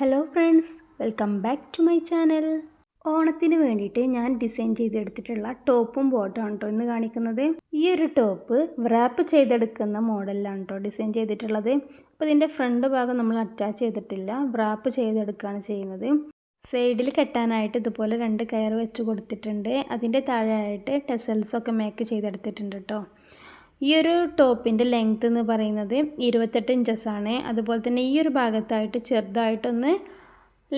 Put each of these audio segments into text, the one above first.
Hello friends, welcome back to my channel. ഓണത്തിന് വേണ്ടിയിട്ട് ഞാൻ ഡിസൈൻ ചെയ്തെടുത്തിട്ടുള്ള ടോപ്പും ബോട്ടമാണ് കേട്ടോ ഇന്ന് കാണിക്കുന്നത്. ഈ ഒരു ടോപ്പ് റാപ്പ് ചെയ്തെടുക്കുന്ന മോഡലിലാണ് കേട്ടോ ഡിസൈൻ ചെയ്തിട്ടുള്ളത്. അപ്പോൾ ഇതിൻ്റെ ഫ്രണ്ട് ഭാഗം നമ്മൾ അറ്റാച്ച് ചെയ്തിട്ടില്ല, റാപ്പ് ചെയ്തെടുക്കുകയാണ് ചെയ്യുന്നത്. സൈഡിൽ കെട്ടാനായിട്ട് ഇതുപോലെ 2 കയർ വെച്ച് കൊടുത്തിട്ടുണ്ട്. അതിൻ്റെ താഴെയായിട്ട് ടെസൽസൊക്കെ മേക്ക് ചെയ്തെടുത്തിട്ടുണ്ട് കേട്ടോ. ഈ ഒരു ടോപ്പിൻ്റെ ലെങ്ത് എന്ന് പറയുന്നത് 28 ഇഞ്ചസാണ്. അതുപോലെ തന്നെ ഈ ഒരു ഭാഗത്തായിട്ട് ചെറുതായിട്ടൊന്ന്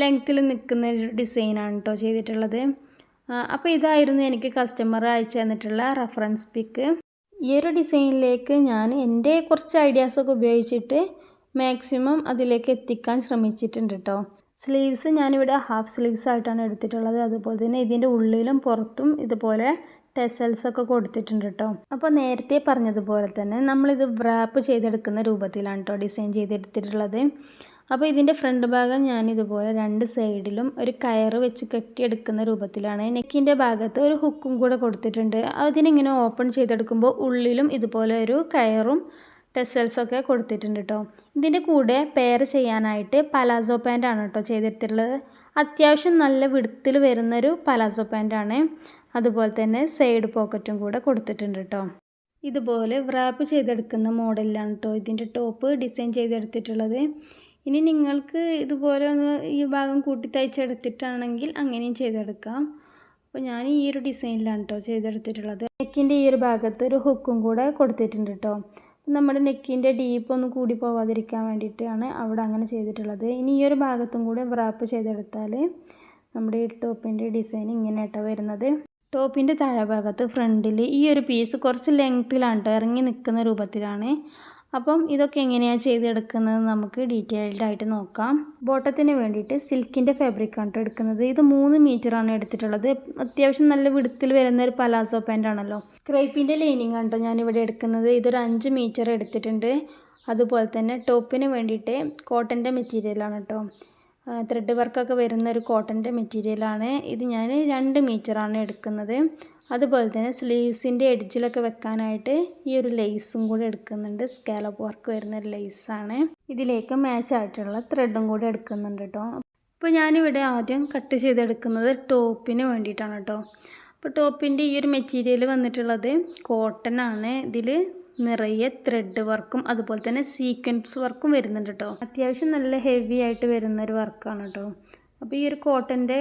ലെങ്ത്തിൽ നിൽക്കുന്ന ഒരു ഡിസൈനാണ് കേട്ടോ ചെയ്തിട്ടുള്ളത്. അപ്പോൾ ഇതായിരുന്നു എനിക്ക് കസ്റ്റമർ അയച്ചു തന്നിട്ടുള്ള റെഫറൻസ് പിക്ക്. ഈ ഒരു ഡിസൈനിലേക്ക് ഞാൻ എൻ്റെ കുറച്ച് ഐഡിയാസൊക്കെ ഉപയോഗിച്ചിട്ട് മാക്സിമം അതിലേക്ക് എത്തിക്കാൻ ശ്രമിച്ചിട്ടുണ്ട് കേട്ടോ. സ്ലീവ്സ് ഞാനിവിടെ ഹാഫ് സ്ലീവ്സ് ആയിട്ടാണ് എടുത്തിട്ടുള്ളത്. അതുപോലെ തന്നെ ഇതിൻ്റെ ഉള്ളിലും പുറത്തും ഇതുപോലെ ടെസൽസൊക്കെ കൊടുത്തിട്ടുണ്ട് കേട്ടോ. അപ്പോൾ നേരത്തെ പറഞ്ഞതുപോലെ തന്നെ നമ്മളിത് റാപ്പ് ചെയ്തെടുക്കുന്ന രൂപത്തിലാണ് കേട്ടോ ഡിസൈൻ ചെയ്തെടുത്തിട്ടുള്ളത്. അപ്പോൾ ഇതിൻ്റെ ഫ്രണ്ട് ഭാഗം ഞാനിതുപോലെ 2 സൈഡിലും ഒരു കയറ് വെച്ച് കെട്ടിയെടുക്കുന്ന രൂപത്തിലാണ്. നെക്കിൻ്റെ ഭാഗത്ത് ഒരു ഹുക്കും കൂടെ കൊടുത്തിട്ടുണ്ട്. അതിനിങ്ങനെ ഓപ്പൺ ചെയ്തെടുക്കുമ്പോൾ ഉള്ളിലും ഇതുപോലെ ഒരു കയറും ടെസൽസൊക്കെ കൊടുത്തിട്ടുണ്ട് കേട്ടോ. ഇതിൻ്റെ കൂടെ പെയർ ചെയ്യാനായിട്ട് പലാസോ പാൻറ്റാണ് കേട്ടോ ചെയ്തെടുത്തിട്ടുള്ളത്. അത്യാവശ്യം നല്ല വിടുത്തിൽ വരുന്നൊരു പലാസോ പാൻറ്റാണ്. അതുപോലെ തന്നെ സൈഡ് പോക്കറ്റും കൂടെ കൊടുത്തിട്ടുണ്ട് കേട്ടോ. ഇതുപോലെ റാപ്പ് ചെയ്തെടുക്കുന്ന മോഡലിലാണ് കേട്ടോ ഇതിൻ്റെ ടോപ്പ് ഡിസൈൻ ചെയ്തെടുത്തിട്ടുള്ളത്. ഇനി നിങ്ങൾക്ക് ഇതുപോലെ ഒന്ന് ഈ ഭാഗം കൂട്ടി തയ്ച്ചെടുത്തിട്ടാണെങ്കിൽ അങ്ങനെയും ചെയ്തെടുക്കാം. അപ്പോൾ ഞാൻ ഈ ഒരു ഡിസൈനിലാണ് കേട്ടോ ചെയ്തെടുത്തിട്ടുള്ളത്. നെക്കിൻ്റെ ഈ ഒരു ഭാഗത്ത് ഒരു ഹുക്കും കൂടെ കൊടുത്തിട്ടുണ്ട് കേട്ടോ. നമ്മുടെ നെക്കിൻ്റെ ഡീപ്പ് ഒന്ന് കൂടി പോവാതിരിക്കാൻ വേണ്ടിയിട്ടാണ് അവിടെ അങ്ങനെ ചെയ്തിട്ടുള്ളത്. ഇനി ഈ ഒരു ഭാഗത്തും കൂടെ റാപ്പ് ചെയ്തെടുത്താൽ നമ്മുടെ ഈ ടോപ്പിൻ്റെ ഡിസൈൻ ഇങ്ങനെ കേട്ടോ വരുന്നത്. ടോപ്പിൻ്റെ താഴെ ഭാഗത്ത് ഫ്രണ്ടിൽ ഈ ഒരു പീസ് കുറച്ച് ലെങ്ത്തിലാണ് കേട്ടോ ഇറങ്ങി നിൽക്കുന്ന രൂപത്തിലാണ്. അപ്പം ഇതൊക്കെ എങ്ങനെയാണ് ചെയ്തെടുക്കുന്നത് നമുക്ക് ഡീറ്റെയിൽഡ് ആയിട്ട് നോക്കാം. ബോട്ടത്തിന് വേണ്ടിയിട്ട് സിൽക്കിൻ്റെ ഫാബ്രിക്കാണ് കേട്ടോ എടുക്കുന്നത്. ഇത് 3 മീറ്ററാണ് എടുത്തിട്ടുള്ളത്. അത്യാവശ്യം നല്ല വിടുത്തിൽ വരുന്ന ഒരു പലാസോ പാൻ്റ് ആണല്ലോ. ക്രേപ്പിൻ്റെ ലൈനിങ് ആണ് കേട്ടോ ഞാനിവിടെ എടുക്കുന്നത്. ഇതൊരു 5 മീറ്റർ എടുത്തിട്ടുണ്ട്. അതുപോലെ തന്നെ ടോപ്പിന് വേണ്ടിയിട്ട് കോട്ടൻ്റെ മെറ്റീരിയലാണ് കേട്ടോ. ത്രെഡ് വർക്കൊക്കെ വരുന്ന ഒരു കോട്ടൻ്റെ മെറ്റീരിയലാണ്. ഇത് ഞാൻ 2 മീറ്ററാണ് എടുക്കുന്നത്. അതുപോലെ തന്നെ സ്ലീവ്സിൻ്റെ എഡ്ജിലൊക്കെ വെക്കാനായിട്ട് ഈ ഒരു ലേസും കൂടെ എടുക്കുന്നുണ്ട്. സ്കാലപ്പ് വർക്ക് വരുന്ന ഒരു ലേസാണ്. ഇതിലേക്ക് മാച്ച് ആയിട്ടുള്ള ത്രെഡും കൂടെ എടുക്കുന്നുണ്ട് കേട്ടോ. അപ്പോൾ ഞാനിവിടെ ആദ്യം കട്ട് ചെയ്തെടുക്കുന്നത് ടോപ്പിന് വേണ്ടിയിട്ടാണ് കേട്ടോ. അപ്പോൾ ടോപ്പിൻ്റെ ഈ ഒരു മെറ്റീരിയൽ വന്നിട്ടുള്ളത് കോട്ടൺ ആണ്. ഇതിൽ നിറയെ ത്രെഡ് വർക്കും അതുപോലെ തന്നെ സീക്വൻസ് വർക്കും വരുന്നുണ്ട് കേട്ടോ. അത്യാവശ്യം നല്ല ഹെവി ആയിട്ട് വരുന്നൊരു വർക്കാണ് കേട്ടോ. അപ്പോൾ ഈ ഒരു കോട്ടൻ്റെ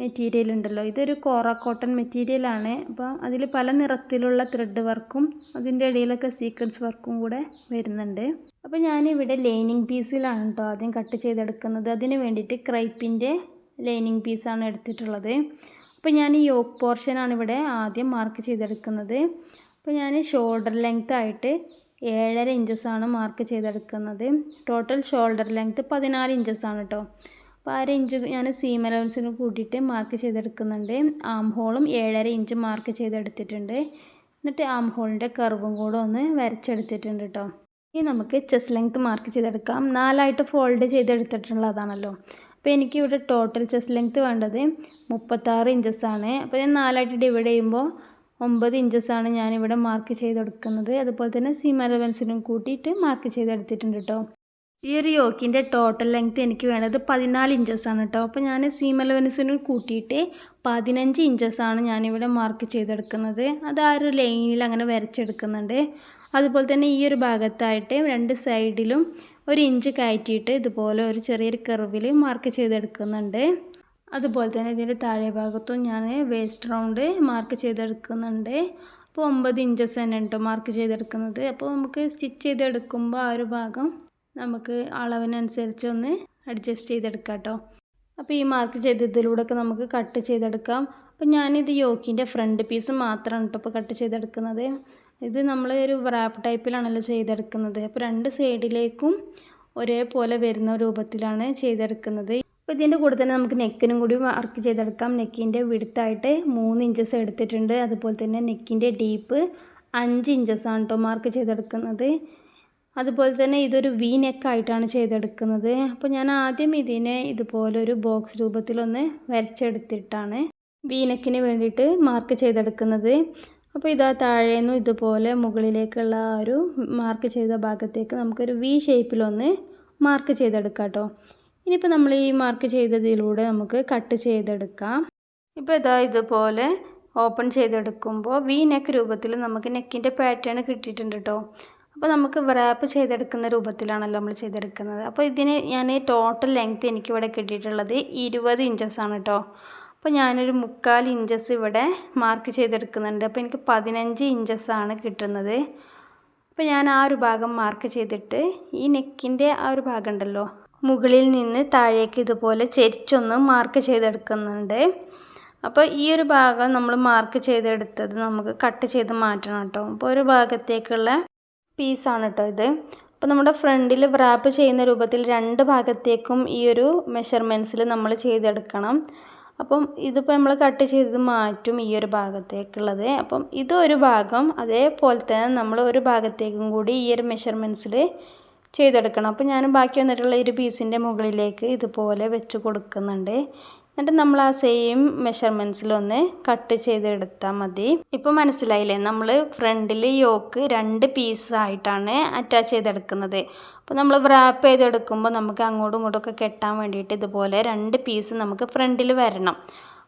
മെറ്റീരിയൽ ഉണ്ടല്ലോ, ഇതൊരു കോറ കോട്ടൺ മെറ്റീരിയലാണ്. അപ്പോൾ അതിൽ പല നിറത്തിലുള്ള ത്രെഡ് വർക്കും അതിൻ്റെ ഇടയിലൊക്കെ സീക്വൻസ് വർക്കും കൂടെ വരുന്നുണ്ട്. അപ്പോൾ ഞാനിവിടെ ലൈനിങ് പീസിലാണ് കേട്ടോ ആദ്യം കട്ട് ചെയ്തെടുക്കുന്നത്. അതിന് വേണ്ടിയിട്ട് ക്രൈപ്പിൻ്റെ ലൈനിങ് പീസാണ് എടുത്തിട്ടുള്ളത്. അപ്പോൾ ഞാൻ ഈ യോക്ക് പോർഷനാണ് ഇവിടെ ആദ്യം മാർക്ക് ചെയ്തെടുക്കുന്നത്. അപ്പോൾ ഞാൻ ഷോൾഡർ ലെങ്ത് ആയിട്ട് 7.5 ഇഞ്ചസാണ് മാർക്ക് ചെയ്തെടുക്കുന്നത്. ടോട്ടൽ ഷോൾഡർ ലെങ്ത് 14 ഇഞ്ചസാണ് കേട്ടോ. അപ്പോൾ 1/2 ഇഞ്ച് ഞാൻ സീം അലവൻസിന് കൂട്ടിയിട്ട് മാർക്ക് ചെയ്തെടുക്കുന്നുണ്ട്. ആം ഹോളും 7.5 ഇഞ്ച് മാർക്ക് ചെയ്തെടുത്തിട്ടുണ്ട്. എന്നിട്ട് ആം ഹോളിൻ്റെ കർവും കൂടെ ഒന്ന് വരച്ചെടുത്തിട്ടുണ്ട് കേട്ടോ. ഇനി നമുക്ക് ചെസ്റ്റ് ലെങ്ത് മാർക്ക് ചെയ്തെടുക്കാം. 4ആയിട്ട് ഫോൾഡ് ചെയ്തെടുത്തിട്ടുള്ളതാണല്ലോ. അപ്പോൾ എനിക്കിവിടെ ടോട്ടൽ ചെസ്റ്റ് ലെങ്ത് വേണ്ടത് 36 ഇഞ്ചസാണ്. അപ്പോൾ ഞാൻ 4ആയിട്ട് ഡിവൈഡ് ചെയ്യുമ്പോൾ 9 ഇഞ്ചസാണ് ഞാനിവിടെ മാർക്ക് ചെയ്തെടുക്കുന്നത്. അതുപോലെ തന്നെ സീം അലവൻസിനും കൂട്ടിയിട്ട് മാർക്ക് ചെയ്തെടുത്തിട്ടുണ്ട് കേട്ടോ. ഈ ഒരു യോക്കിൻ്റെ ടോട്ടൽ ലെങ്ത് എനിക്ക് വേണ്ടത് 14 ഇഞ്ചസാണ് കേട്ടോ. അപ്പോൾ ഞാൻ സീം അലവൻസിനും കൂട്ടിയിട്ട് 15 ഇഞ്ചസാണ് ഞാനിവിടെ മാർക്ക് ചെയ്തെടുക്കുന്നത്. അത് ആ ഒരു ലൈനിൽ അങ്ങനെ വരച്ചെടുക്കുന്നുണ്ട്. അതുപോലെ തന്നെ ഈ ഒരു ഭാഗത്തായിട്ട് 2 സൈഡിലും 1 ഇഞ്ച് കയറ്റിയിട്ട് ഇതുപോലെ ഒരു ചെറിയൊരു കർവിൽ മാർക്ക് ചെയ്തെടുക്കുന്നുണ്ട്. അതുപോലെ തന്നെ ഇതിൻ്റെ താഴെ ഭാഗത്തും ഞാൻ വേസ്റ്റ് റൗണ്ട് മാർക്ക് ചെയ്തെടുക്കുന്നുണ്ട്. അപ്പോൾ 9 ഇഞ്ചസ് തന്നെ കേട്ടോ മാർക്ക് ചെയ്തെടുക്കുന്നത്. അപ്പോൾ നമുക്ക് സ്റ്റിച്ച് ചെയ്തെടുക്കുമ്പോൾ ആ ഒരു ഭാഗം നമുക്ക് അളവിനനുസരിച്ച് ഒന്ന് അഡ്ജസ്റ്റ് ചെയ്തെടുക്കാം കേട്ടോ. അപ്പോൾ ഈ മാർക്ക് ചെയ്തതിലൂടെയൊക്കെ നമുക്ക് കട്ട് ചെയ്തെടുക്കാം. അപ്പോൾ ഞാനിത് യോക്കിൻ്റെ ഫ്രണ്ട് പീസ് മാത്രമാണ് കേട്ടോ ഇപ്പോൾ കട്ട് ചെയ്തെടുക്കുന്നത്. ഇത് നമ്മൾ ഒരു റാപ്പ് ടൈപ്പിലാണല്ലോ ചെയ്തെടുക്കുന്നത്. അപ്പോൾ 2 സൈഡിലേക്കും ഒരേപോലെ വരുന്ന രൂപത്തിലാണ് ചെയ്തെടുക്കുന്നത്. അപ്പോൾ ഇതിൻ്റെ കൂടെ തന്നെ നമുക്ക് നെക്കിനും കൂടി മാർക്ക് ചെയ്തെടുക്കാം. നെക്കിൻ്റെ വിടുത്തായിട്ട് 3 ഇഞ്ചസ് എടുത്തിട്ടുണ്ട്. അതുപോലെ തന്നെ നെക്കിൻ്റെ ഡീപ്പ് 5 ഇഞ്ചസാണ് കേട്ടോ മാർക്ക് ചെയ്തെടുക്കുന്നത്. അതുപോലെ തന്നെ ഇതൊരു വി നെക്കായിട്ടാണ് ചെയ്തെടുക്കുന്നത്. അപ്പോൾ ഞാൻ ആദ്യം ഇതിനെ ഇതുപോലൊരു ബോക്സ് രൂപത്തിലൊന്ന് വരച്ചെടുത്തിട്ടാണ് വി നെക്കിന് വേണ്ടിയിട്ട് മാർക്ക് ചെയ്തെടുക്കുന്നത്. അപ്പോൾ ഇതാ താഴേന്നും ഇതുപോലെ മുകളിലേക്കുള്ള ആ ഒരു മാർക്ക് ചെയ്ത ഭാഗത്തേക്ക് നമുക്കൊരു വി ഷേപ്പിലൊന്ന് മാർക്ക് ചെയ്തെടുക്കാം കേട്ടോ. ഇനിയിപ്പോൾ നമ്മൾ ഈ മാർക്ക് ചെയ്തതിലൂടെ നമുക്ക് കട്ട് ചെയ്തെടുക്കാം. ഇപ്പോൾ ഇതാ ഇതുപോലെ ഓപ്പൺ ചെയ്തെടുക്കുമ്പോൾ വി നെക്ക് രൂപത്തിൽ നമുക്ക് നെക്കിൻ്റെ പാറ്റേൺ കിട്ടിയിട്ടുണ്ട് കേട്ടോ. അപ്പോൾ നമുക്ക് റാപ്പ് ചെയ്തെടുക്കുന്ന രൂപത്തിലാണല്ലോ നമ്മൾ ചെയ്തെടുക്കുന്നത്. അപ്പോൾ ഇതിന് ഞാൻ ടോട്ടൽ ലെങ്ത്ത് എനിക്കിവിടെ കിട്ടിയിട്ടുള്ളത് 20 ഇഞ്ചസാണ് കേട്ടോ. അപ്പോൾ ഞാനൊരു 3/4 ഇഞ്ചസ് ഇവിടെ മാർക്ക് ചെയ്തെടുക്കുന്നുണ്ട്. അപ്പോൾ എനിക്ക് 15 ഇഞ്ചസാണ് കിട്ടുന്നത്. അപ്പോൾ ഞാൻ ആ ഒരു ഭാഗം മാർക്ക് ചെയ്തിട്ട് ഈ നെക്കിൻ്റെ ആ ഒരു ഭാഗം ഉണ്ടല്ലോ, മുകളിൽ നിന്ന് താഴേക്ക് ഇതുപോലെ ചെരിച്ചൊന്ന് മാർക്ക് ചെയ്തെടുക്കുന്നുണ്ട്. അപ്പോൾ ഈ ഒരു ഭാഗം നമ്മൾ മാർക്ക് ചെയ്തെടുത്തത് നമുക്ക് കട്ട് ചെയ്ത് മാറ്റണം കേട്ടോ. അപ്പോൾ ഒരു ഭാഗത്തേക്കുള്ള പീസാണ് കേട്ടോ ഇത്. അപ്പോൾ നമ്മുടെ ഫ്രണ്ടിൽ റാപ്പ് ചെയ്യുന്ന രൂപത്തിൽ 2 ഭാഗത്തേക്കും ഈ ഒരു മെഷർമെൻറ്റ്സിൽ നമ്മൾ ചെയ്തെടുക്കണം. അപ്പം ഇതിപ്പോൾ നമ്മൾ കട്ട് ചെയ്ത് മാറ്റും ഈ ഒരു ഭാഗത്തേക്കുള്ളത്. അപ്പം ഇതൊരു ഭാഗം, അതേപോലെ തന്നെ നമ്മൾ ഒരു ഭാഗത്തേക്കും കൂടി ഈ ഒരു മെഷർമെൻറ്റ്സിൽ ചെയ്തെടുക്കണം. അപ്പോൾ ഞാൻ ബാക്കി വന്നിട്ടുള്ള ഒരു പീസിൻ്റെ മുകളിലേക്ക് ഇതുപോലെ വെച്ച് കൊടുക്കുന്നുണ്ട്. എന്നിട്ട് നമ്മൾ ആ സെയിം മെഷർമെൻറ്റ്സിലൊന്ന് കട്ട് ചെയ്തെടുത്താൽ മതി. ഇപ്പോൾ മനസ്സിലായില്ലേ, നമ്മൾ ഫ്രണ്ടിൽ യോക്ക് 2 പീസായിട്ടാണ് അറ്റാച്ച് ചെയ്തെടുക്കുന്നത്. അപ്പോൾ നമ്മൾ റാപ്പ് ചെയ്തെടുക്കുമ്പോൾ നമുക്ക് അങ്ങോട്ടും ഇങ്ങോട്ടൊക്കെ കെട്ടാൻ വേണ്ടിയിട്ട് ഇതുപോലെ 2 പീസ് നമുക്ക് ഫ്രണ്ടിൽ വരണം.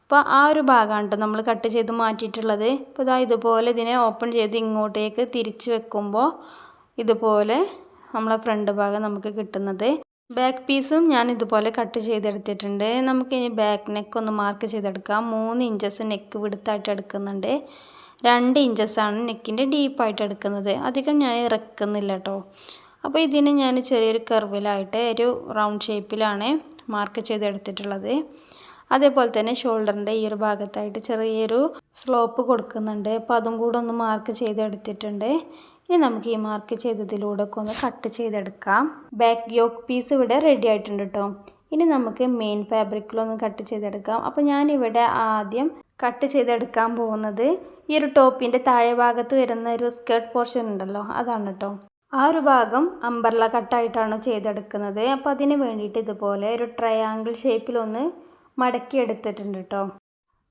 അപ്പോൾ ആ ഒരു ഭാഗമാണ് കേട്ടോ നമ്മൾ കട്ട് ചെയ്ത് മാറ്റിയിട്ടുള്ളത്. അപ്പോൾ ഇതാ ഇതുപോലെ ഇതിനെ ഓപ്പൺ ചെയ്ത് ഇങ്ങോട്ടേക്ക് തിരിച്ച് വെക്കുമ്പോൾ ഇതുപോലെ നമ്മളെ ഫ്രണ്ട് ഭാഗം നമുക്ക് കിട്ടുന്നത്. ബാക്ക് പീസും ഞാൻ ഇതുപോലെ കട്ട് ചെയ്തെടുത്തിട്ടുണ്ട്. നമുക്കിനി ബാക്ക് നെക്ക് ഒന്ന് മാർക്ക് ചെയ്തെടുക്കാം. 3 ഇഞ്ചസ് നെക്ക് വിടുത്തായിട്ട് എടുക്കുന്നുണ്ട്. 2 ഇഞ്ചസാണ് നെക്കിൻ്റെ ഡീപ്പായിട്ട് എടുക്കുന്നത്. അധികം ഞാൻ ഇറക്കുന്നില്ല കേട്ടോ. അപ്പോൾ ഇതിന് ഞാൻ ചെറിയൊരു കർവിലായിട്ട് ഒരു റൗണ്ട് ഷേപ്പിലാണ് മാർക്ക് ചെയ്തെടുത്തിട്ടുള്ളത്. അതേപോലെ തന്നെ ഷോൾഡറിൻ്റെ ഈ ഒരു ഭാഗത്തായിട്ട് ചെറിയൊരു സ്ലോപ്പ് കൊടുക്കുന്നുണ്ട്. അപ്പോൾ അതും കൂടെ ഒന്ന് മാർക്ക് ചെയ്തെടുത്തിട്ടുണ്ട്. ഇനി നമുക്ക് ഈ മാർക്ക് ചെയ്തതിലൂടെ ഒക്കെ ഒന്ന് കട്ട് ചെയ്തെടുക്കാം. ബാക്ക് യോക്ക് പീസ് ഇവിടെ റെഡി ആയിട്ടുണ്ട് കേട്ടോ. ഇനി നമുക്ക് മെയിൻ ഫാബ്രിക്കിലൊന്ന് കട്ട് ചെയ്തെടുക്കാം. അപ്പോൾ ഞാനിവിടെ ആദ്യം കട്ട് ചെയ്തെടുക്കാൻ പോകുന്നത് ഈ ഒരു ടോപ്പിൻ്റെ താഴെ ഭാഗത്ത് വരുന്ന ഒരു സ്കേർട്ട് പോർഷൻ ഉണ്ടല്ലോ, അതാണ് കേട്ടോ. ആ ഒരു ഭാഗം അംബർല കട്ടായിട്ടാണ് ചെയ്തെടുക്കുന്നത്. അപ്പോൾ അതിന് വേണ്ടിയിട്ട് ഇതുപോലെ ഒരു ട്രയാങ്കിൾ ഷേപ്പിലൊന്ന് മടക്കി എടുത്തിട്ടുണ്ട് കേട്ടോ.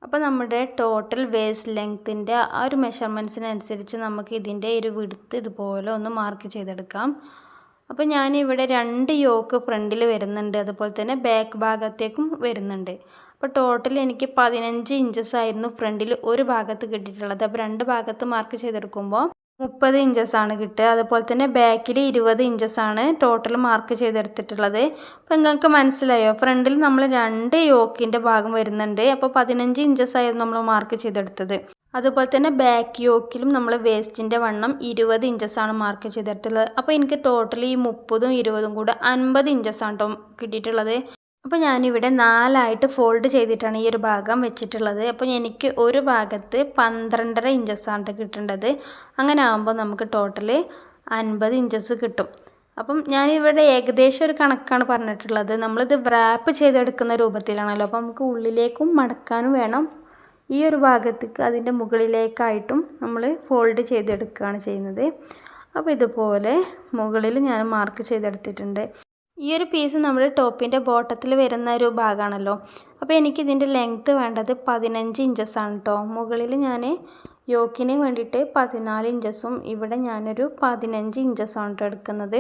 അപ്പോൾ നമ്മുടെ ടോട്ടൽ വേസ്റ്റ് ലെങ്ത്തിൻ്റെ ആ ഒരു മെഷർമെൻറ്റ്സിനനുസരിച്ച് നമുക്ക് ഇതിൻ്റെ ഒരു വിഡ്ത്ത് ഇതുപോലെ ഒന്ന് മാർക്ക് ചെയ്തെടുക്കാം. അപ്പോൾ ഞാനിവിടെ 2 യോക്ക് ഫ്രണ്ടിൽ വരുന്നുണ്ട്, അതുപോലെ തന്നെ ബാക്ക് ഭാഗത്തേക്കും വരുന്നുണ്ട്. അപ്പോൾ ടോട്ടൽ എനിക്ക് 15 ഇഞ്ചസായിരുന്നു ഫ്രണ്ടിൽ ഒരു ഭാഗത്ത് കിട്ടിയിട്ടുള്ളത്. അപ്പോൾ 2 ഭാഗത്ത് മാർക്ക് ചെയ്തെടുക്കുമ്പോൾ 30 ഇഞ്ചസാണ് കിട്ടുക. അതുപോലെ തന്നെ ബാക്കിൽ 20 ഇഞ്ചസാണ് ടോട്ടൽ മാർക്ക് ചെയ്തെടുത്തിട്ടുള്ളത്. അപ്പോൾ നിങ്ങൾക്ക് മനസ്സിലായോ, ഫ്രണ്ടിൽ നമ്മൾ 2 യോക്കിൻ്റെ ഭാഗം വരുന്നുണ്ട്. അപ്പോൾ 15 ഇഞ്ചസായിരുന്നു നമ്മൾ മാർക്ക് ചെയ്തെടുത്തത്. അതുപോലെ തന്നെ ബാക്ക് യോക്കിലും നമ്മൾ വേസ്റ്റിൻ്റെ വണ്ണം 20 ഇഞ്ചസാണ് മാർക്ക് ചെയ്തെടുത്തുള്ളത്. അപ്പോൾ എനിക്ക് ടോട്ടൽ ഈ 30ഉം 20ഉം കൂടെ 50 ഇഞ്ചസാണ് കേട്ടോ കിട്ടിയിട്ടുള്ളത്. അപ്പോൾ ഞാനിവിടെ 4ആയിട്ട് ഫോൾഡ് ചെയ്തിട്ടാണ് ഈ ഒരു ഭാഗം വെച്ചിട്ടുള്ളത്. അപ്പോൾ എനിക്ക് ഒരു ഭാഗത്ത് 12.5 ഇഞ്ചസാണ് കിട്ടേണ്ടത്. അങ്ങനെ ആകുമ്പോൾ നമുക്ക് ടോട്ടൽ 50 ഇഞ്ചസ് കിട്ടും. അപ്പം ഞാനിവിടെ ഏകദേശം ഒരു കണക്കാണ് പറഞ്ഞിട്ടുള്ളത്. നമ്മളിത് റാപ്പ് ചെയ്തെടുക്കുന്ന രൂപത്തിലാണല്ലോ, അപ്പോൾ നമുക്ക് ഉള്ളിലേക്കും മടക്കാനും വേണം. ഈ ഒരു ഭാഗത്തേക്ക് അതിൻ്റെ മുകളിലേക്കായിട്ടും നമ്മൾ ഫോൾഡ് ചെയ്തെടുക്കുകയാണ് ചെയ്യുന്നത്. അപ്പോൾ ഇതുപോലെ മുകളിൽ ഞാൻ മാർക്ക് ചെയ്തെടുത്തിട്ടുണ്ട്. ഈ ഒരു പീസ് നമ്മൾ ടോപ്പിൻ്റെ ബോട്ടത്തിൽ വരുന്ന ഒരു ഭാഗമാണല്ലോ. അപ്പോൾ എനിക്കിതിൻ്റെ ലെങ്ത്ത് വേണ്ടത് 15 ഇഞ്ചസാണ് കേട്ടോ. മുകളിൽ ഞാൻ യോക്കിന് വേണ്ടിയിട്ട് 14 ഇഞ്ചസും ഇവിടെ ഞാനൊരു 15 ഇഞ്ചസാണ് കേട്ടോ എടുക്കുന്നത്.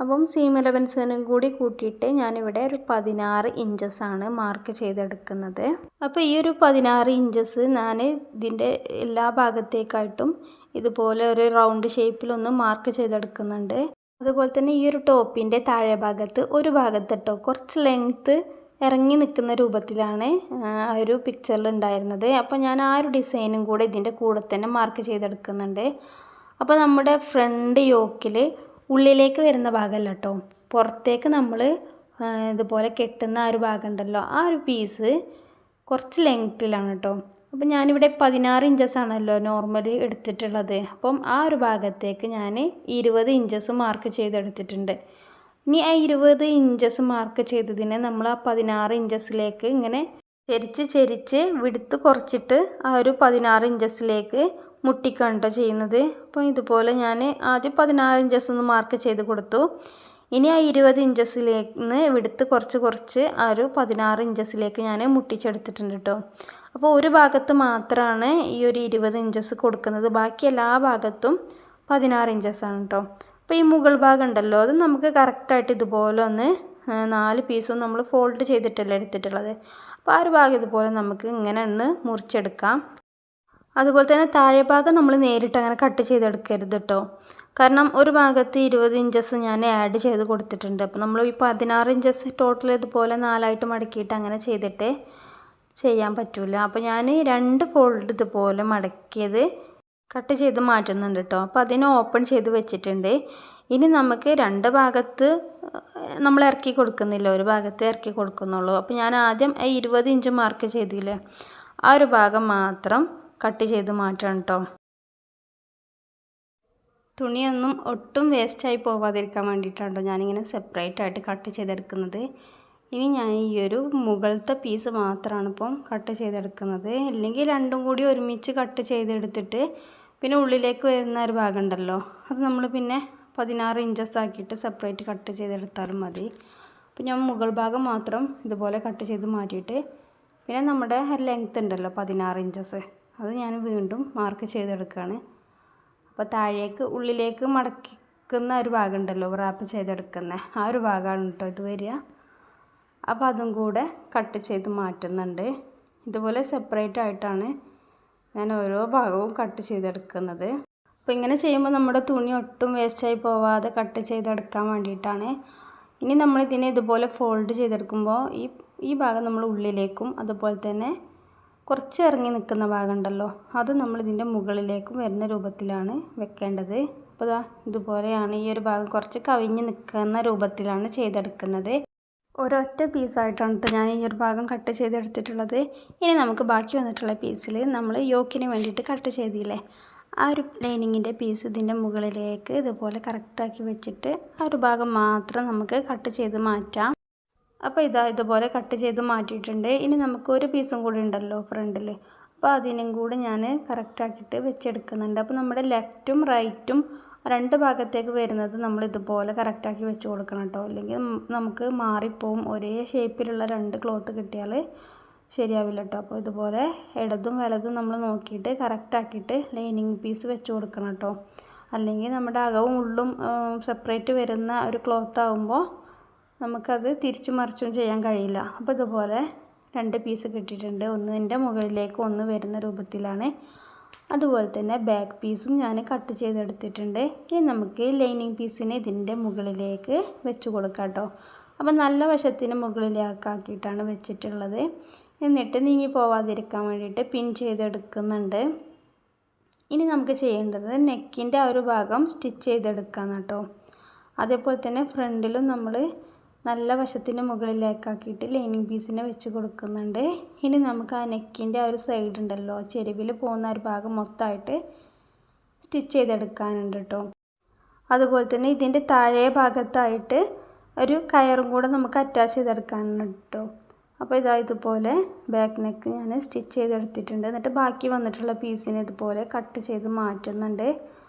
അപ്പം സീം അലവൻസിനും കൂടി കൂട്ടിയിട്ട് ഞാനിവിടെ ഒരു 16 ഇഞ്ചസാണ് മാർക്ക് ചെയ്തെടുക്കുന്നത്. അപ്പോൾ ഈ ഒരു 16 ഇഞ്ചസ് ഞാൻ ഇതിൻ്റെ എല്ലാ ഭാഗത്തേക്കായിട്ടും ഇതുപോലെ ഒരു റൗണ്ട് ഷേപ്പിലൊന്ന് മാർക്ക് ചെയ്തെടുക്കുന്നുണ്ട്. അതുപോലെ തന്നെ ഈ ഒരു ടോപ്പിൻ്റെ താഴെ ഭാഗത്ത് ഒരു ഭാഗത്ത് കേട്ടോ കുറച്ച് ലെങ്ത്ത് ഇറങ്ങി നിൽക്കുന്ന രൂപത്തിലാണ് ആ ഒരു പിക്ചറിൽ ഉണ്ടായിരുന്നത്. അപ്പോൾ ഞാൻ ആ ഒരു ഡിസൈനും കൂടെ ഇതിൻ്റെ കൂടെ തന്നെ മാർക്ക് ചെയ്തെടുക്കുന്നുണ്ട്. അപ്പോൾ നമ്മുടെ ഫ്രണ്ട് യോക്കിൽ ഉള്ളിലേക്ക് വരുന്ന ഭാഗമല്ല കേട്ടോ, പുറത്തേക്ക് നമ്മൾ ഇതുപോലെ കെട്ടുന്ന ആ ഒരു ഭാഗം ഉണ്ടല്ലോ, ആ ഒരു പീസ് കുറച്ച് ലെങ്ത്തിലാണ് കേട്ടോ. അപ്പം ഞാനിവിടെ 16 ഇഞ്ചസാണല്ലോ നോർമലി എടുത്തിട്ടുള്ളത്. അപ്പം ആ ഒരു ഭാഗത്തേക്ക് ഞാൻ 20 ഇഞ്ചസ് മാർക്ക് ചെയ്തെടുത്തിട്ടുണ്ട്. ഇനി ആ 20 ഇഞ്ചസ് മാർക്ക് ചെയ്തതിനെ നമ്മൾ ആ 16 ഇഞ്ചസിലേക്ക് ഇങ്ങനെ ചെരിച്ച് വിടുത്ത് കുറച്ചിട്ട് ആ ഒരു 16 ഇഞ്ചസിലേക്ക് മുട്ടിക്കാണ് ചെയ്യുന്നത്. അപ്പോൾ ഇതുപോലെ ഞാൻ ആദ്യം 16 ഇഞ്ചസ് ഒന്ന് മാർക്ക് ചെയ്ത് കൊടുത്തു. ഇനി ആ 20 ഇഞ്ചസിലേക്ക് നിന്ന് വിടുത്ത് കുറച്ച് ആ ഒരു 16 ഇഞ്ചസിലേക്ക് ഞാൻ മുട്ടിച്ചെടുത്തിട്ടുണ്ട് കേട്ടോ. അപ്പോൾ ഒരു ഭാഗത്ത് മാത്രമാണ് ഈ ഒരു 20 ഇഞ്ചസ് കൊടുക്കുന്നത്, ബാക്കി എല്ലാ ഭാഗത്തും 16 ഇഞ്ചസാണ് കേട്ടോ. അപ്പോൾ ഈ മുകൾ ഭാഗം ഉണ്ടല്ലോ, അത് നമുക്ക് കറക്റ്റായിട്ട് ഇതുപോലെ ഒന്ന് 4 പീസും നമ്മൾ ഫോൾഡ് ചെയ്തിട്ടല്ല എടുത്തിട്ടുള്ളത്. അപ്പോൾ ആ ഒരു ഭാഗം ഇതുപോലെ നമുക്ക് ഇങ്ങനെ ഒന്ന് മുറിച്ചെടുക്കാം. അതുപോലെ തന്നെ താഴെ ഭാഗം നമ്മൾ നേരിട്ട് അങ്ങനെ കട്ട് ചെയ്തെടുക്കരുത് കേട്ടോ. കാരണം ഒരു ഭാഗത്ത് 20 ഇഞ്ചസ് ഞാൻ ആഡ് ചെയ്ത് കൊടുത്തിട്ടുണ്ട്. അപ്പോൾ നമ്മൾ ഈ 16 ഇഞ്ചസ് ടോട്ടൽ ഇതുപോലെ 4ആയിട്ട് മടക്കിയിട്ട് അങ്ങനെ ചെയ്തിട്ട് ചെയ്യാൻ പറ്റില്ല. അപ്പോൾ ഞാൻ 2 ഫോൾഡ് ഇതുപോലെ മടക്കിയത് കട്ട് ചെയ്ത് മാറ്റുന്നുണ്ട് കേട്ടോ. അപ്പോൾ അതിനെ ഓപ്പൺ ചെയ്ത് വെച്ചിട്ടുണ്ട്. ഇനി നമുക്ക് 2 ഭാഗത്ത് നമ്മൾ ഇറക്കി കൊടുക്കുന്നില്ല, ഒരു ഭാഗത്ത് ഇറക്കി കൊടുക്കുന്നുള്ളൂ. അപ്പോൾ ഞാൻ ആദ്യം 20 ഇഞ്ച് മാർക്ക് ചെയ്തില്ലേ, ആ ഒരു ഭാഗം മാത്രം കട്ട് ചെയ്ത് മാറ്റണം കേട്ടോ. തുണിയൊന്നും ഒട്ടും വേസ്റ്റായി പോവാതിരിക്കാൻ വേണ്ടിയിട്ടാണ് ഞാനിങ്ങനെ സെപ്പറേറ്റ് ആയിട്ട് കട്ട് ചെയ്തെടുക്കുന്നത്. ഇനി ഞാൻ ഈ ഒരു മുകളിലത്തെ പീസ് മാത്രമാണ് ഇപ്പം കട്ട് ചെയ്തെടുക്കുന്നത്. അല്ലെങ്കിൽ രണ്ടും കൂടി ഒരുമിച്ച് കട്ട് ചെയ്തെടുത്തിട്ട് പിന്നെ ഉള്ളിലേക്ക് വരുന്ന ഒരു ഭാഗം ഉണ്ടല്ലോ, അത് നമ്മൾ പിന്നെ 16 ഇഞ്ചസ് ആക്കിയിട്ട് സെപ്പറേറ്റ് കട്ട് ചെയ്തെടുത്താലും മതി. അപ്പോൾ ഞാൻ മുകൾ ഭാഗം മാത്രം ഇതുപോലെ കട്ട് ചെയ്ത് മാറ്റിയിട്ട് പിന്നെ നമ്മുടെ ലെങ്ത്ത് ഉണ്ടല്ലോ 16 ഇഞ്ചസ്, അത് ഞാൻ വീണ്ടും മാർക്ക് ചെയ്തെടുക്കുകയാണ്. അപ്പോൾ താഴേക്ക് ഉള്ളിലേക്ക് മടക്കുന്ന ഒരു ഭാഗം ഉണ്ടല്ലോ റാപ്പ് ചെയ്തെടുക്കുന്ന ആ ഒരു ഭാഗമാണ് കേട്ടോ ഇത് വരിക. അപ്പോൾ അതും കൂടെ കട്ട് ചെയ്ത് മാറ്റുന്നുണ്ട്. ഇതുപോലെ സെപ്പറേറ്റ് ആയിട്ടാണ് ഞാൻ ഓരോ ഭാഗവും കട്ട് ചെയ്തെടുക്കുന്നത്. അപ്പോൾ ഇങ്ങനെ ചെയ്യുമ്പോൾ നമ്മുടെ തുണി ഒട്ടും വേസ്റ്റായി പോവാതെ കട്ട് ചെയ്തെടുക്കാൻ വേണ്ടിയിട്ടാണ്. ഇനി നമ്മൾ ഇതിനെ ഇതുപോലെ ഫോൾഡ് ചെയ്തെടുക്കുമ്പോൾ ഈ ഭാഗം നമ്മൾ ഉള്ളിലേക്കും അതുപോലെ തന്നെ കുറച്ച് ഇറങ്ങി നിൽക്കുന്ന ഭാഗം ഉണ്ടല്ലോ അത് നമ്മൾ ഇതിൻ്റെ മുകളിലേക്കും വരുന്ന രൂപത്തിലാണ് വെക്കേണ്ടത്. അപ്പോൾ ഇതുപോലെയാണ് ഈ ഒരു ഭാഗം കുറച്ച് കവിഞ്ഞ് നിൽക്കുന്ന രൂപത്തിലാണ് ചെയ്തെടുക്കുന്നത്. ഒരൊറ്റ പീസായിട്ടാണ് ഞാൻ ഈ ഒരു ഭാഗം കട്ട് ചെയ്തെടുത്തിട്ടുള്ളത്. ഇനി നമുക്ക് ബാക്കി വന്നിട്ടുള്ള പീസിൽ നമ്മൾ യോക്കിന് വേണ്ടിയിട്ട് കട്ട് ചെയ്തില്ലേ, ആ ഒരു ലൈനിങ്ങിൻ്റെ പീസ് ഇതിൻ്റെ മുകളിലേക്ക് ഇതുപോലെ കറക്റ്റാക്കി വെച്ചിട്ട് ആ ഒരു ഭാഗം മാത്രം നമുക്ക് കട്ട് ചെയ്ത് മാറ്റാം. അപ്പോൾ ഇതുപോലെ കട്ട് ചെയ്ത് മാറ്റിയിട്ടുണ്ട്. ഇനി നമുക്ക് ഒരു പീസും കൂടി ഉണ്ടല്ലോ ഫ്രണ്ടിൽ, അപ്പോൾ അതിനും കൂടി ഞാൻ കറക്റ്റാക്കിയിട്ട് വെച്ചെടുക്കുന്നുണ്ട്. അപ്പോൾ നമ്മുടെ ലെഫ്റ്റും റൈറ്റും 2 ഭാഗത്തേക്ക് വരുന്നത് നമ്മൾ ഇതുപോലെ കറക്റ്റാക്കി വെച്ച് കൊടുക്കണം കേട്ടോ. അല്ലെങ്കിൽ നമുക്ക് മാറിപ്പോവും. ഒരേ ഷേപ്പിലുള്ള 2 ക്ലോത്ത് കിട്ടിയാൽ ശരിയാവില്ല കേട്ടോ. അപ്പോൾ ഇതുപോലെ ഇടതും വലതും നമ്മൾ നോക്കിയിട്ട് കറക്റ്റാക്കിയിട്ട് ലൈനിങ് പീസ് വെച്ച് കൊടുക്കണം കേട്ടോ. അല്ലെങ്കിൽ നമ്മുടെ അകവും ഉള്ളും സെപ്പറേറ്റ് വരുന്ന ഒരു ക്ലോത്ത് ആകുമ്പോൾ നമുക്കത് തിരിച്ചു മറിച്ചും ചെയ്യാൻ കഴിയില്ല. അപ്പോൾ ഇതുപോലെ 2 പീസ് കിട്ടിയിട്ടുണ്ട്. ഒന്നിൻ്റെ മുകളിലേക്ക് ഒന്ന് വരുന്ന രൂപത്തിലാണ്. അതുപോലെ തന്നെ ബാക്ക് പീസും ഞാൻ കട്ട് ചെയ്തെടുത്തിട്ടുണ്ട്. ഇനി നമുക്ക് ലൈനിങ് പീസിനെ ഇതിൻ്റെ മുകളിലേക്ക് വെച്ച് കൊടുക്കാം കേട്ടോ. അപ്പോൾ നല്ല വശത്തിന് മുകളിലേക്കാക്കിയിട്ടാണ് വെച്ചിട്ടുള്ളത്. എന്നിട്ട് നീങ്ങി പോവാതിരിക്കാൻ വേണ്ടിയിട്ട് പിൻ ചെയ്തെടുക്കുന്നുണ്ട്. ഇനി നമുക്ക് ചെയ്യേണ്ടത് നെക്കിൻ്റെ ആ ഒരു ഭാഗം സ്റ്റിച്ച് ചെയ്തെടുക്കാം കേട്ടോ. അതേപോലെ തന്നെ ഫ്രണ്ടിലും നമ്മൾ നല്ല വശത്തിന് മുകളിലേക്കാക്കിയിട്ട് ലൈനിങ് പീസിനെ വെച്ച് കൊടുക്കുന്നുണ്ട്. ഇനി നമുക്ക് ആ നെക്കിൻ്റെ ആ ഒരു സൈഡ് ഉണ്ടല്ലോ ചെരുവിൽ പോകുന്ന ഒരു ഭാഗം മൊത്തമായിട്ട് സ്റ്റിച്ച് ചെയ്തെടുക്കാനുണ്ട് കേട്ടോ. അതുപോലെ തന്നെ ഇതിൻ്റെ താഴെ ഭാഗത്തായിട്ട് ഒരു കയറും കൂടെ നമുക്ക് അറ്റാച്ച് ചെയ്തെടുക്കാനുണ്ട് കേട്ടോ. അപ്പോൾ ഇതുപോലെ ബാക്ക് നെക്ക് ഞാൻ സ്റ്റിച്ച് ചെയ്തെടുത്തിട്ടുണ്ട്. എന്നിട്ട് ബാക്കി വന്നിട്ടുള്ള പീസിനെ ഇതുപോലെ കട്ട് ചെയ്ത് മാറ്റുന്നുണ്ട്.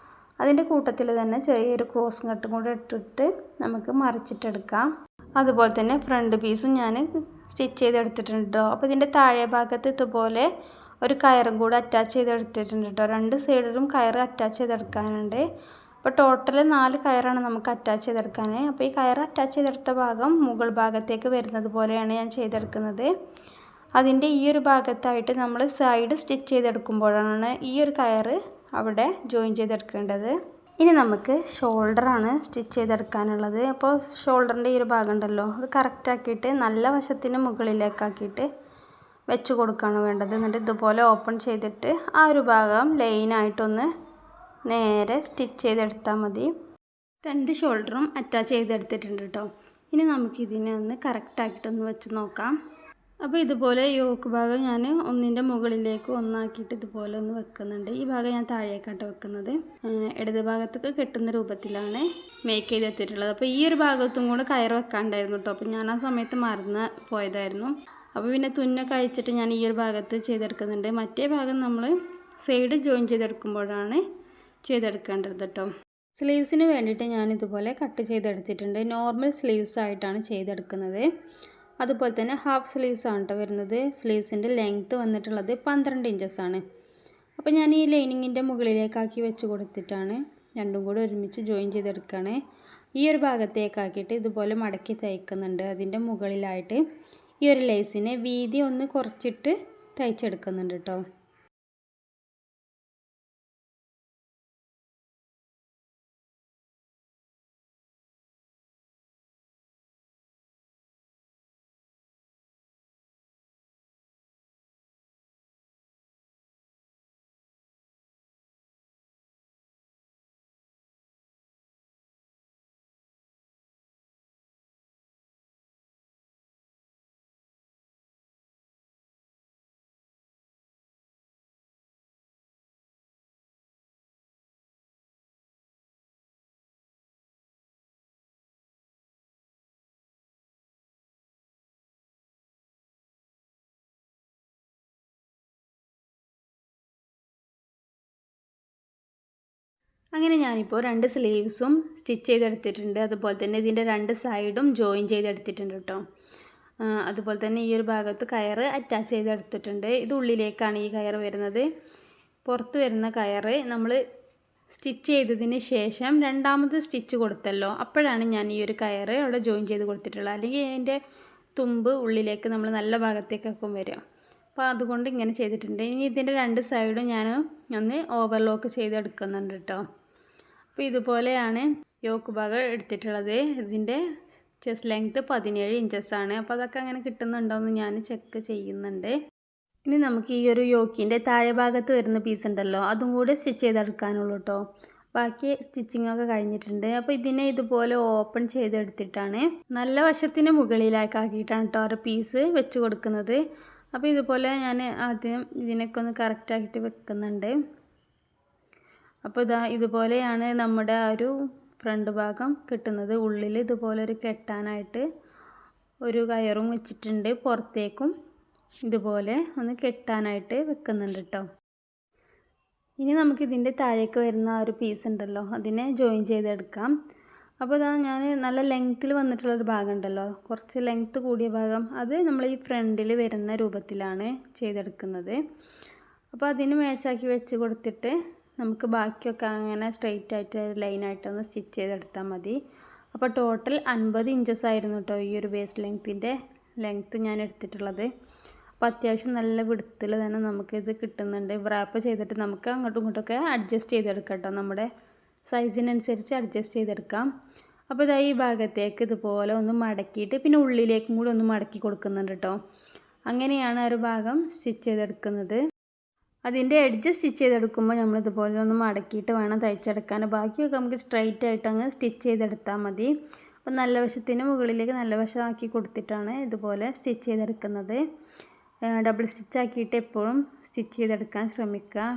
അതിൻ്റെ കൂട്ടത്തിൽ തന്നെ ചെറിയൊരു ക്രോസ് കട്ടും കൂടെ ഇട്ടിട്ട് നമുക്ക് മറിച്ചിട്ടെടുക്കാം. അതുപോലെ തന്നെ ഫ്രണ്ട് പീസും ഞാൻ സ്റ്റിച്ച് ചെയ്തെടുത്തിട്ടുണ്ട് കേട്ടോ. അപ്പോൾ ഇതിൻ്റെ താഴെ ഭാഗത്ത് ഇതുപോലെ ഒരു കയറും കൂടെ അറ്റാച്ച് ചെയ്തെടുത്തിട്ടുണ്ട് കേട്ടോ. 2 സൈഡിലും കയറ് അറ്റാച്ച് ചെയ്തെടുക്കാനുണ്ട്. അപ്പോൾ ടോട്ടൽ 4 കയറാണ് നമുക്ക് അറ്റാച്ച് ചെയ്തെടുക്കാൻ. അപ്പോൾ ഈ കയറ് അറ്റാച്ച് ചെയ്തെടുത്ത ഭാഗം മുകൾ ഭാഗത്തേക്ക് വരുന്നത് പോലെയാണ് ഞാൻ ചെയ്തെടുക്കുന്നത്. അതിൻ്റെ ഈ ഒരു ഭാഗത്തായിട്ട് നമ്മൾ സൈഡ് സ്റ്റിച്ച് ചെയ്തെടുക്കുമ്പോഴാണ് ഈ ഒരു കയറ് അവിടെ ജോയിൻ ചെയ്തെടുക്കേണ്ടത്. ഇനി നമുക്ക് ഷോൾഡറാണ് സ്റ്റിച്ച് ചെയ്തെടുക്കാനുള്ളത്. അപ്പോൾ ഷോൾഡറിൻ്റെ ഈ ഒരു ഭാഗം ഉണ്ടല്ലോ അത് കറക്റ്റാക്കിയിട്ട് നല്ല വശത്തിന് മുകളിലേക്കാക്കിയിട്ട് വെച്ച് കൊടുക്കുകയാണ് വേണ്ടത്. എന്നിട്ട് ഇതുപോലെ ഓപ്പൺ ചെയ്തിട്ട് ആ ഒരു ഭാഗം ലൈനായിട്ടൊന്ന് നേരെ സ്റ്റിച്ച് ചെയ്തെടുത്താൽ മതി. 2 ഷോൾഡറും അറ്റാച്ച് ചെയ്തെടുത്തിട്ടുണ്ട് കേട്ടോ. ഇനി നമുക്കിതിനെ ഒന്ന് കറക്റ്റാക്കിയിട്ടൊന്ന് വെച്ച് നോക്കാം. അപ്പോൾ ഇതുപോലെ യോക്ക് ഭാഗം ഞാൻ ഒന്നിൻ്റെ മുകളിലേക്ക് ഒന്നാക്കിയിട്ട് ഇതുപോലെ ഒന്ന് വെക്കുന്നുണ്ട്. ഈ ഭാഗം ഞാൻ താഴേക്കാട്ട് വെക്കുന്നത്. ഇടത് ഭാഗത്തേക്ക് കെട്ടുന്ന രൂപത്തിലാണ് മേക്ക് ചെയ്തെടുത്തിട്ടുള്ളത്. അപ്പോൾ ഈ ഒരു ഭാഗത്തും കൂടെ കയറ് വെക്കാണ്ടായിരുന്നു കേട്ടോ. അപ്പോൾ ഞാൻ ആ സമയത്ത് മറന്ന് പോയതായിരുന്നു. അപ്പോൾ പിന്നെ തുന്നൊക്കെ അഴിച്ചിട്ട് ഞാൻ ഈ ഒരു ഭാഗത്ത് ചെയ്തെടുക്കുന്നുണ്ട്. മറ്റേ ഭാഗം നമ്മൾ സൈഡ് ജോയിൻ ചെയ്തെടുക്കുമ്പോഴാണ് ചെയ്തെടുക്കേണ്ടത് കേട്ടോ. സ്ലീവ്സിന് വേണ്ടിയിട്ട് ഞാൻ ഇതുപോലെ കട്ട് ചെയ്തെടുത്തിട്ടുണ്ട്. നോർമൽ സ്ലീവ്സ് ആയിട്ടാണ് ചെയ്തെടുക്കുന്നത്. അതുപോലെ തന്നെ ഹാഫ് സ്ലീവ്സ് ആണ് കേട്ടോ വരുന്നത്. സ്ലീവ്സിൻ്റെ ലെങ്ത്ത് വന്നിട്ടുള്ളത് 12 ഇഞ്ചസാണ്. അപ്പോൾ ഞാൻ ഈ ലൈനിങ്ങിൻ്റെ മുകളിലേക്കാക്കി വെച്ച് കൊടുത്തിട്ടാണ് രണ്ടും കൂടെ ഒരുമിച്ച് ജോയിൻ ചെയ്തെടുക്കുകയാണ്. ഈ ഒരു ഭാഗത്തേക്കാക്കിയിട്ട് ഇതുപോലെ മടക്കി തയ്ക്കുന്നുണ്ട്. അതിൻ്റെ മുകളിലായിട്ട് ഈ ഒരു ലേസിനെ വീതി ഒന്ന് കുറച്ചിട്ട് തയ്ച്ചെടുക്കുന്നുണ്ട് കേട്ടോ. അങ്ങനെ ഞാനിപ്പോൾ 2 സ്ലീവ്സും സ്റ്റിച്ച് ചെയ്തെടുത്തിട്ടുണ്ട്. അതുപോലെ തന്നെ ഇതിൻ്റെ 2 സൈഡും ജോയിൻ ചെയ്തെടുത്തിട്ടുണ്ട് കേട്ടോ. അതുപോലെ തന്നെ ഈ ഒരു ഭാഗത്ത് കയറ് അറ്റാച്ച് ചെയ്തെടുത്തിട്ടുണ്ട്. ഇത് ഉള്ളിലേക്കാണ് ഈ കയറ് വരുന്നത്. പുറത്ത് വരുന്ന കയറ് നമ്മൾ സ്റ്റിച്ച് ചെയ്തതിന് ശേഷം രണ്ടാമത് സ്റ്റിച്ച് കൊടുത്തല്ലോ, അപ്പോഴാണ് ഞാൻ ഈ ഒരു കയറ് അവിടെ ജോയിൻ ചെയ്ത് കൊടുത്തിട്ടുള്ളത്. അല്ലെങ്കിൽ അതിൻ്റെ തുമ്പ് ഉള്ളിലേക്ക് നമ്മൾ നല്ല ഭാഗത്തേക്കൊക്കെ വരിക. അപ്പോൾ അതുകൊണ്ട് ഇങ്ങനെ ചെയ്തിട്ടുണ്ട്. ഇനി ഇതിൻ്റെ 2 സൈഡും ഞാൻ ഒന്ന് ഓവർലോക്ക് ചെയ്തെടുക്കുന്നുണ്ട് കേട്ടോ. അപ്പോൾ ഇതുപോലെയാണ് യോക്ക് ഭാഗം എടുത്തിട്ടുള്ളത്. ഇതിൻ്റെ ചെസ്റ്റ് ലെങ്ത്ത് 17 ഇഞ്ചസാണ്. അപ്പോൾ അതൊക്കെ അങ്ങനെ കിട്ടുന്നുണ്ടോ എന്ന് ഞാൻ ചെക്ക് ചെയ്യുന്നുണ്ട്. ഇനി നമുക്ക് ഈ ഒരു യോക്കിൻ്റെ താഴെ ഭാഗത്ത് വരുന്ന പീസ് ഉണ്ടല്ലോ, അതും കൂടെ സ്റ്റിച്ച് ചെയ്തെടുക്കാനുള്ളൂ കേട്ടോ. ബാക്കി സ്റ്റിച്ചിങ്ങൊക്കെ കഴിഞ്ഞിട്ടുണ്ട്. അപ്പോൾ ഇതിനെ ഇതുപോലെ ഓപ്പൺ ചെയ്തെടുത്തിട്ടാണ് നല്ല വശത്തിന് മുകളിലേക്കാക്കിയിട്ടാണ് കേട്ടോ ഒരു പീസ് വെച്ച് കൊടുക്കുന്നത്. അപ്പോൾ ഇതുപോലെ ഞാൻ ആദ്യം ഇതിനൊക്കെ ഒന്ന് കറക്റ്റാക്കിയിട്ട് വെക്കുന്നുണ്ട്. അപ്പോൾ ഇതുപോലെയാണ് നമ്മുടെ ആ ഒരു ഫ്രണ്ട് ഭാഗം കിട്ടുന്നത്. ഉള്ളിൽ ഇതുപോലെ ഒരു കെട്ടാനായിട്ട് ഒരു കയറും വെച്ചിട്ടുണ്ട്. പുറത്തേക്കും ഇതുപോലെ ഒന്ന് കെട്ടാനായിട്ട് വെക്കുന്നുണ്ട് കേട്ടോ. ഇനി നമുക്കിതിൻ്റെ താഴേക്ക് വരുന്ന ആ ഒരു പീസ് ഉണ്ടല്ലോ, അതിനെ ജോയിൻ ചെയ്തെടുക്കാം. അപ്പോൾ ഞാൻ നല്ല ലെങ്ത്തിൽ വന്നിട്ടുള്ളൊരു ഭാഗം ഉണ്ടല്ലോ, കുറച്ച് ലെങ്ത്ത് കൂടിയ ഭാഗം, അത് നമ്മൾ ഈ ഫ്രണ്ടിൽ വരുന്ന രൂപത്തിലാണ് ചെയ്തെടുക്കുന്നത്. അപ്പോൾ അതിന് മാച്ചാക്കി വെച്ച് കൊടുത്തിട്ട് നമുക്ക് ബാക്കിയൊക്കെ അങ്ങനെ സ്ട്രെയിറ്റ് ആയിട്ട് ലൈനായിട്ടൊന്ന് സ്റ്റിച്ച് ചെയ്തെടുത്താൽ മതി. അപ്പോൾ ടോട്ടൽ 50 ഇഞ്ചസ് ആയിരുന്നു കേട്ടോ ഈ ഒരു വേസ്റ്റ് ലെങ്ത്ത് ഞാൻ എടുത്തിട്ടുള്ളത്. അപ്പോൾ അത്യാവശ്യം നല്ല വിടുത്തിൽ തന്നെ നമുക്കിത് കിട്ടുന്നുണ്ട്. റാപ്പ് ചെയ്തിട്ട് നമുക്ക് അങ്ങോട്ടും ഇങ്ങോട്ടൊക്കെ അഡ്ജസ്റ്റ് ചെയ്തെടുക്കാം കേട്ടോ, നമ്മുടെ സൈസിനനുസരിച്ച് അഡ്ജസ്റ്റ് ചെയ്തെടുക്കാം. അപ്പോൾ ഇതാ ഈ ഭാഗത്തേക്ക് ഇതുപോലെ ഒന്ന് മടക്കിയിട്ട് പിന്നെ ഉള്ളിലേക്കും കൂടി ഒന്ന് മടക്കി കൊടുക്കുന്നുണ്ട് കേട്ടോ. അങ്ങനെയാണ് ആ ഒരു ഭാഗം സ്റ്റിച്ച് ചെയ്തെടുക്കുന്നത്. അതിൻ്റെ എഡ്ജ് സ്റ്റിച്ച് ചെയ്തെടുക്കുമ്പോൾ നമ്മളിതുപോലെ ഒന്ന് മടക്കിയിട്ട് വേണം തയ്ച്ചെടുക്കാൻ. ബാക്കിയൊക്കെ നമുക്ക് സ്ട്രൈറ്റ് ആയിട്ട് അങ്ങ് സ്റ്റിച്ച് ചെയ്തെടുത്താൽ മതി. അപ്പോൾ നല്ല വശത്തിന് മുകളിലേക്ക് നല്ല വശമാക്കി കൊടുത്തിട്ടാണ് ഇതുപോലെ സ്റ്റിച്ച് ചെയ്തെടുക്കുന്നത്. ഡബിൾ സ്റ്റിച്ച് ആക്കിയിട്ട് എപ്പോഴും സ്റ്റിച്ച് ചെയ്തെടുക്കാൻ ശ്രമിക്കുക.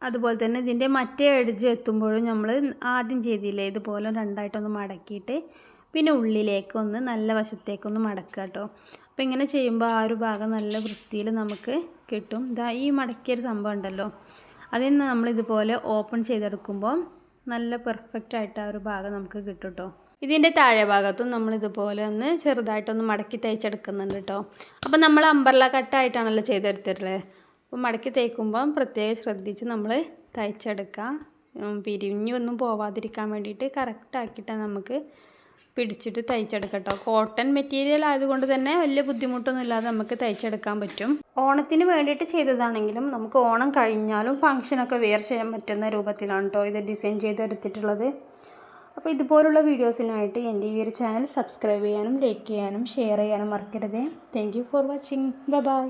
അതുപോലെ തന്നെ ഇതിൻ്റെ മറ്റേ എഡ്ജ് എത്തുമ്പോഴും നമ്മൾ ആദ്യം ചെയ്തില്ലേ ഇതുപോലെ രണ്ടായിട്ടൊന്ന് മടക്കിയിട്ട് പിന്നെ ഉള്ളിലേക്ക് ഒന്ന് നല്ല വശത്തേക്കൊന്ന് മടക്കുക കേട്ടോ. അപ്പോൾ ഇങ്ങനെ ചെയ്യുമ്പോൾ ആ ഒരു ഭാഗം നല്ല വൃത്തിയിൽ നമുക്ക് കിട്ടും. ഈ മടക്കിയൊരു സംഭവം ഉണ്ടല്ലോ, അതിൽ നിന്ന് നമ്മളിതുപോലെ ഓപ്പൺ ചെയ്തെടുക്കുമ്പോൾ നല്ല പെർഫെക്റ്റ് ആയിട്ട് ആ ഒരു ഭാഗം നമുക്ക് കിട്ടും കേട്ടോ. ഇതിൻ്റെ താഴെ ഭാഗത്തും നമ്മളിതുപോലെ ഒന്ന് ചെറുതായിട്ടൊന്ന് മടക്കി തയ്ച്ചെടുക്കുന്നുണ്ട് കേട്ടോ. അപ്പോൾ നമ്മൾ അമ്പർല കട്ടായിട്ടാണല്ലോ ചെയ്തെടുത്തിട്ടുള്ളത്. അപ്പോൾ മടക്കി തയ്ക്കുമ്പം പ്രത്യേകം ശ്രദ്ധിച്ച് നമ്മൾ തയ്ച്ചെടുക്കുക. പിരിഞ്ഞൊന്നും പോവാതിരിക്കാൻ വേണ്ടിയിട്ട് കറക്റ്റാക്കിയിട്ട് നമുക്ക് പിടിച്ചിട്ട് തയ്ച്ചെടുക്കാം കേട്ടോ. കോട്ടൺ മെറ്റീരിയൽ ആയതുകൊണ്ട് തന്നെ വലിയ ബുദ്ധിമുട്ടൊന്നും ഇല്ലാതെ നമുക്ക് തയ്ച്ചെടുക്കാൻ പറ്റും. ഓണത്തിന് വേണ്ടിയിട്ട് ചെയ്തതാണെങ്കിലും നമുക്ക് ഓണം കഴിഞ്ഞാലും ഫംഗ്ഷനൊക്കെ വെയർ ചെയ്യാൻ പറ്റുന്ന രൂപത്തിലാണ് കേട്ടോ ഇത് ഡിസൈൻ ചെയ്തെടുത്തിട്ടുള്ളത്. അപ്പോൾ ഇതുപോലുള്ള വീഡിയോസിനായിട്ട് എൻ്റെ ഈ ഒരു ചാനൽ സബ്സ്ക്രൈബ് ചെയ്യാനും ലൈക്ക് ചെയ്യാനും ഷെയർ ചെയ്യാനും മറക്കരുത്. Thank you for watching. By.